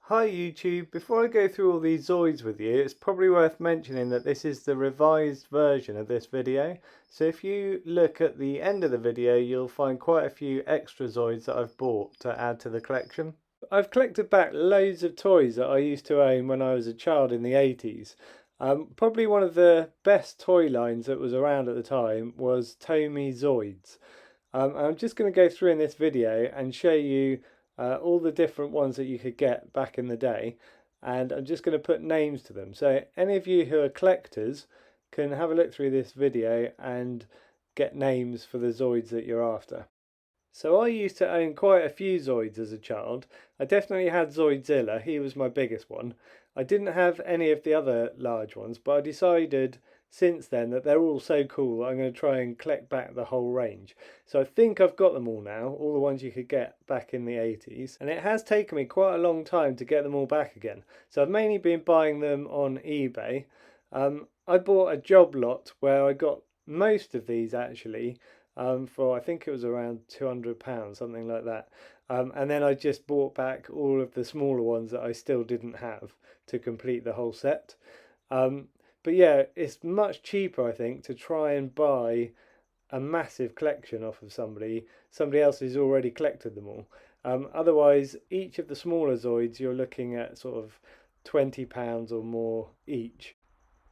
Hi YouTube, before I go through all these Zoids with you, it's probably worth mentioning that this is the revised version of this video. So if you look at the end of the video, you'll find quite a few extra Zoids that I've bought to add to the collection. I've collected back loads of toys that I used to own when I was a child in the 80s. Probably one of the best toy lines that was around at the time was Tomy ZOIDS. I'm just going to go through in this video and show you all the different ones that you could get back in the day, and I'm just going to put names to them. So any of you who are collectors can have a look through this video and get names for the Zoids that you're after. So I used to own quite a few Zoids as a child. I definitely had Zoidzilla, he was my biggest one. I didn't have any of the other large ones, but I decided since then that they're all so cool I'm going to try and collect back the whole range. So I think I've got them all now, all the ones you could get back in the 80s, and it has taken me quite a long time to get them all back again. So I've mainly been buying them on eBay. I bought a job lot where I got most of these actually for I think it was around £200, something like that. And then I just bought back all of the smaller ones that I still didn't have to complete the whole set. But yeah, it's much cheaper, I think, to try and buy a massive collection off of somebody else who's already collected them all. Otherwise, each of the smaller Zoids, you're looking at sort of £20 or more each.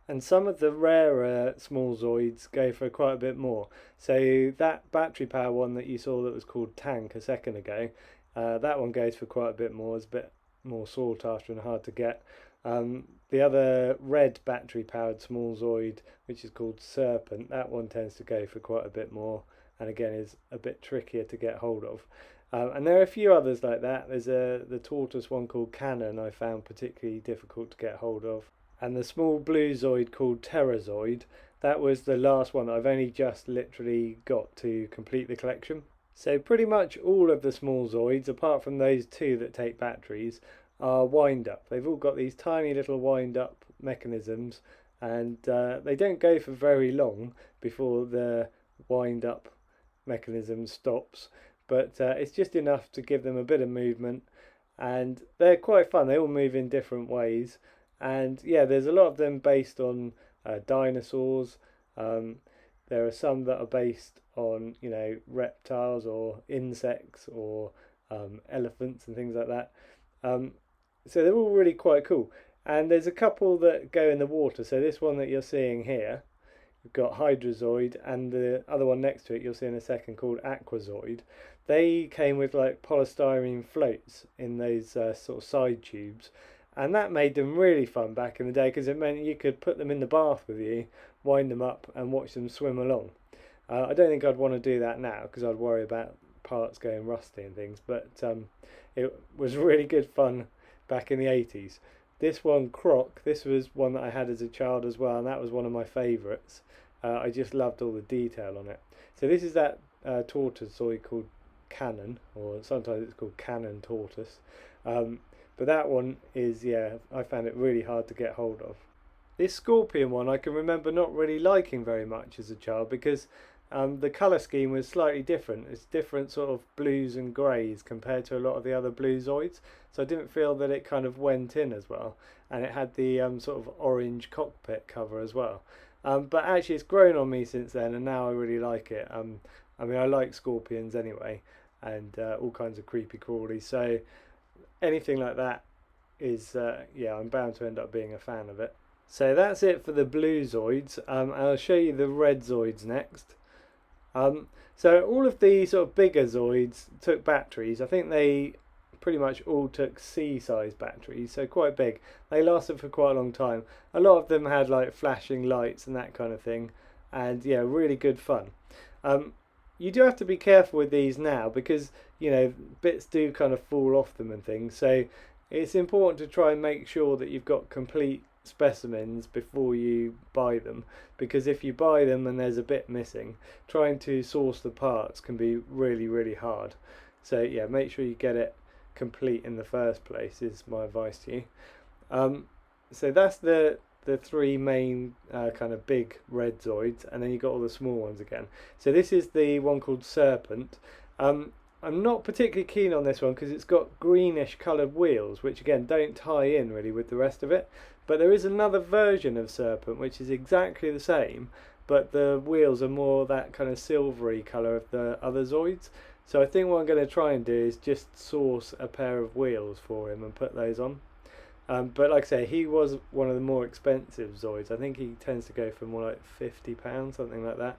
And some of the rarer small Zoids go for quite a bit more. So that battery power one that you saw that was called Tank a second ago, that one goes for quite a bit more. It's a bit more sought after and hard to get. The other red battery powered small Zoid, which is called Serpent, that one tends to go for quite a bit more, and again is a bit trickier to get hold of. And there are a few others like that. There's the tortoise one called Cannon I found particularly difficult to get hold of. And the small blue Zoid called Terrazoid, that was the last one that I've only just literally got to complete the collection. So pretty much all of the small Zoids, apart from those two that take batteries, are wind-up. They've all got these tiny little wind-up mechanisms, and they don't go for very long before the wind-up mechanism stops, but it's just enough to give them a bit of movement, and they're quite fun. They all move in different ways, and yeah, there's a lot of them based on dinosaurs. There are some that are based on, you know, reptiles or insects or elephants and things like that. So they're all really quite cool. And there's a couple that go in the water. So this one that you're seeing here, you've got Hydrazoid, and the other one next to it you'll see in a second called Aquazoid. They came with like polystyrene floats in those sort of side tubes, and that made them really fun back in the day because it meant you could put them in the bath with you, wind them up and watch them swim along. I don't think I'd want to do that now because I'd worry about parts going rusty and things, but it was really good fun back in the 80s. This one, Kroc, this was one that I had as a child as well, and that was one of my favourites. I just loved all the detail on it. So this is that Tortozoid called Cannon, or sometimes it's called Cannon Tortoise. But that one is, yeah, I found it really hard to get hold of. This Scorpion one I can remember not really liking very much as a child because the colour scheme was slightly different. It's different sort of blues and greys compared to a lot of the other blue Zoids. So I didn't feel that it kind of went in as well. And it had the sort of orange cockpit cover as well. But actually it's grown on me since then, and now I really like it. I mean, I like scorpions anyway, and all kinds of creepy crawlies. So anything like that is, yeah, I'm bound to end up being a fan of it. So that's it for the blue Zoids. I'll show you the red Zoids next. So all of the sort of bigger Zoids took batteries. I think they pretty much all took C-size batteries, so quite big. They lasted for quite a long time. A lot of them had like flashing lights and that kind of thing, and yeah, really good fun. You do have to be careful with these now because, you know, bits do kind of fall off them and things, so it's important to try and make sure that you've got complete specimens before you buy them, because if you buy them and there's a bit missing, trying to source the parts can be really hard. So yeah, make sure you get it complete in the first place is my advice to you. So that's the three main kind of big red Zoids, and then you got all the small ones again. So this is the one called Serpent. I'm not particularly keen on this one because it's got greenish coloured wheels, which again don't tie in really with the rest of it. But there is another version of Serpent which is exactly the same, but the wheels are more that kind of silvery colour of the other Zoids. So I think what I'm going to try and do is just source a pair of wheels for him and put those on. But like I say, he was one of the more expensive Zoids. I think he tends to go for more like £50, something like that.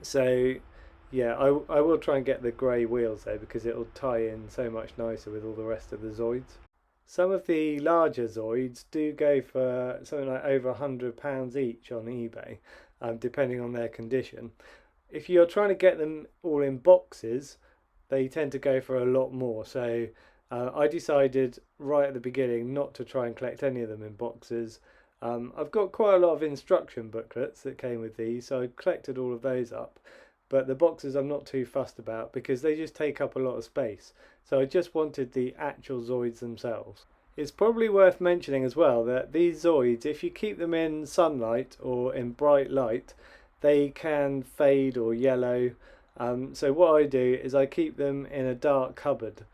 So yeah, I will try and get the grey wheels though, because it'll tie in so much nicer with all the rest of the Zoids. Some of the larger Zoids do go for something like over £100 each on eBay, depending on their condition. If you're trying to get them all in boxes, they tend to go for a lot more. So I decided right at the beginning not to try and collect any of them in boxes. I've got quite a lot of instruction booklets that came with these, so I collected all of those up. But the boxes I'm not too fussed about because they just take up a lot of space. So I just wanted the actual Zoids themselves. It's probably worth mentioning as well that these Zoids, if you keep them in sunlight or in bright light, they can fade or yellow. So what I do is I keep them in a dark cupboard,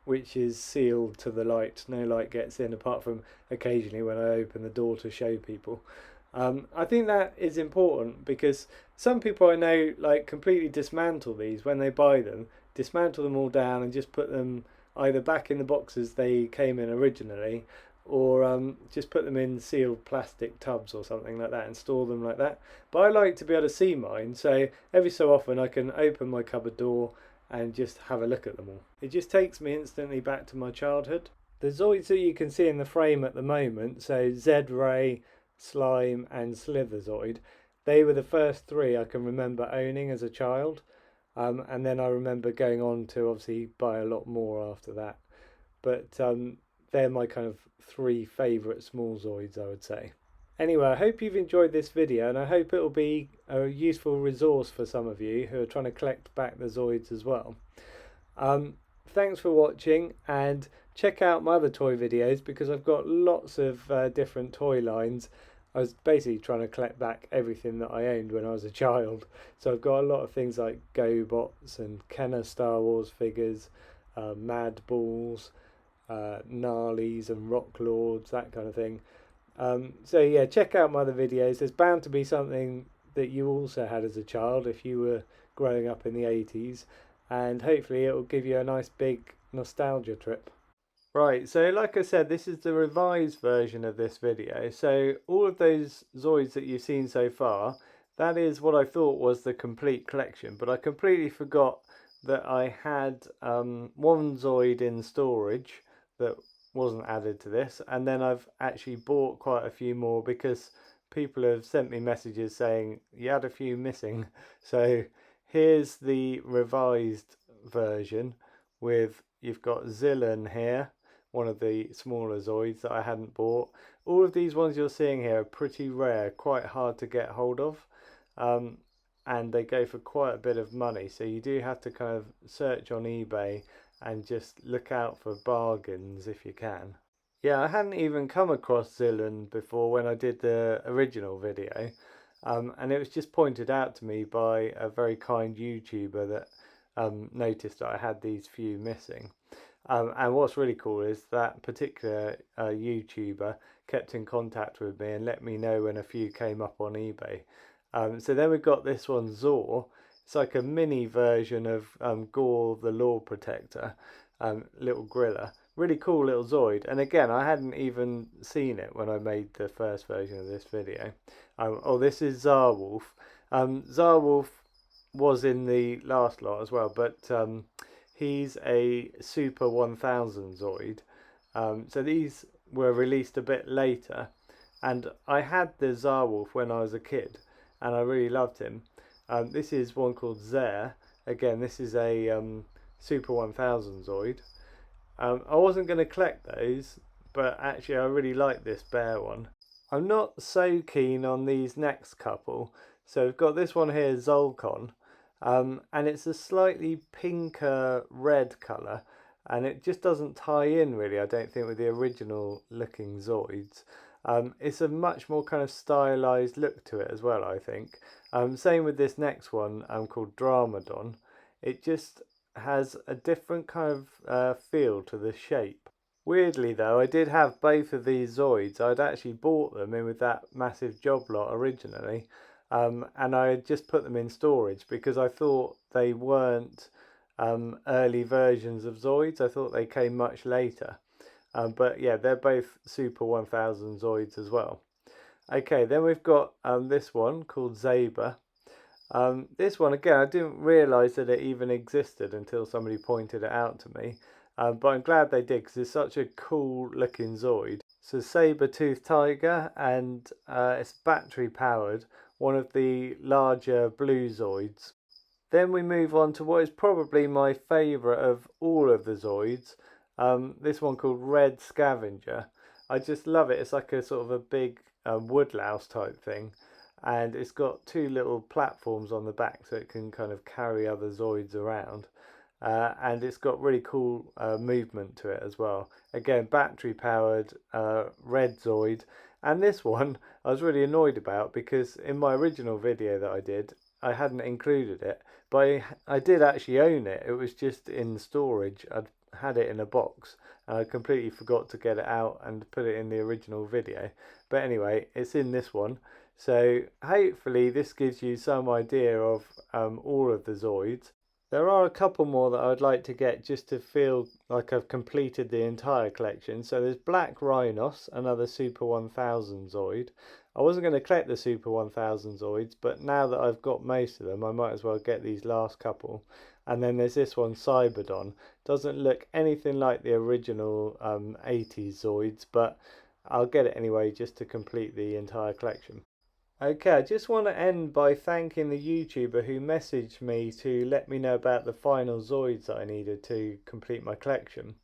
which is sealed to the light. No light gets in apart from occasionally when I open the door to show people. I think that is important because some people I know like completely dismantle these when they buy them, dismantle them all down and just put them either back in the boxes they came in originally, or just put them in sealed plastic tubs or something like that and store them like that. But I like to be able to see mine, so every so often I can open my cupboard door and just have a look at them all. It just takes me instantly back to my childhood. The Zoids that you can see in the frame at the moment, so Z-Ray, Slime and Slitherzoid, they were the first three I can remember owning as a child, and then I remember going on to obviously buy a lot more after that, but they're my kind of three favourite small Zoids, I would say. Anyway, I hope you've enjoyed this video and I hope it will be a useful resource for some of you who are trying to collect back the Zoids as well. Thanks for watching, and check out my other toy videos because I've got lots of different toy lines. I was basically trying to collect back everything that I owned when I was a child. So I've got a lot of things like GoBots and Kenner Star Wars figures, Mad Balls, Gnarlies and Rock Lords, that kind of thing. So yeah, check out my other videos. There's bound to be something that you also had as a child if you were growing up in the 80s. And hopefully it will give you a nice big nostalgia trip. Right, so like I said, this is the revised version of this video. So all of those Zoids that you've seen so far, that is what I thought was the complete collection. But I completely forgot that I had one Zoid in storage that wasn't added to this. And then I've actually bought quite a few more because people have sent me messages saying you had a few missing. So here's the revised version with, you've got Zillan here, one of the smaller Zoids that I hadn't bought. All of these ones you're seeing here are pretty rare, quite hard to get hold of, and they go for quite a bit of money. So you do have to kind of search on eBay and just look out for bargains if you can. Yeah, I hadn't even come across Zillan before when I did the original video. And it was just pointed out to me by a very kind YouTuber that noticed that I had these few missing. And what's really cool is that particular YouTuber kept in contact with me and let me know when a few came up on eBay. So then we've got this one, Zor. It's like a mini version of Gore the Law Protector, little gorilla. Really cool little Zoid, and again I hadn't even seen it when I made the first version of this video. Oh, this is Zarwolf. Zarwolf was in the last lot as well, but he's a Super 1000 Zoid. So these were released a bit later, and I had the Zarwolf when I was a kid and I really loved him. This is one called Zare. Again, this is a Super 1000 Zoid. I wasn't going to collect those, but actually I really like this bear one. I'm not so keen on these next couple. So we've got this one here, Zolkon, and it's a slightly pinker red colour, and it just doesn't tie in really, I don't think, with the original looking Zoids. It's a much more kind of stylised look to it as well, I think. Same with this next one called Dramadon. It just has a different kind of feel to the shape. Weirdly though, I did have both of these Zoids. I'd actually bought them in with that massive job lot originally, and I had just put them in storage because I thought they weren't early versions of Zoids. I thought they came much later. But yeah, they're both Super 1000 Zoids as well. Okay, then we've got this one called Zaber. This one, again, I didn't realise that it even existed until somebody pointed it out to me. But I'm glad they did because it's such a cool looking Zoid. It's a saber-toothed tiger and it's battery powered, one of the larger blue Zoids. Then we move on to what is probably my favourite of all of the Zoids, this one called Red Scavenger. I just love it. It's like a sort of a big woodlouse type thing, and it's got two little platforms on the back so it can kind of carry other Zoids around. And it's got really cool movement to it as well. Again, battery powered red Zoid. And this one I was really annoyed about because in my original video that I did, I hadn't included it, but I did actually own it. It was just in storage. I'd had it in a box and I completely forgot to get it out and put it in the original video. But anyway, it's in this one. So hopefully this gives you some idea of all of the Zoids. There are a couple more that I would like to get just to feel like I've completed the entire collection. So there's Black Rhinos, another Super 1000 Zoid. I wasn't going to collect the Super 1000 Zoids, but now that I've got most of them, I might as well get these last couple. And then there's this one, Cyberdon. Doesn't look anything like the original 80s Zoids, but I'll get it anyway just to complete the entire collection. Okay, I just want to end by thanking the YouTuber who messaged me to let me know about the final Zoids that I needed to complete my collection.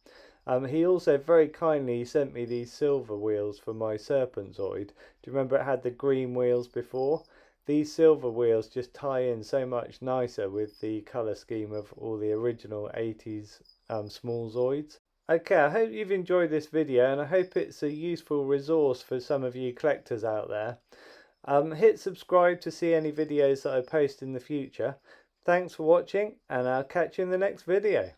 He also very kindly sent me these silver wheels for my Serpent Zoid. Do you remember it had the green wheels before? These silver wheels just tie in so much nicer with the colour scheme of all the original 80s small Zoids. Okay, I hope you've enjoyed this video and I hope it's a useful resource for some of you collectors out there. Hit subscribe to see any videos that I post in the future. Thanks for watching and I'll catch you in the next video.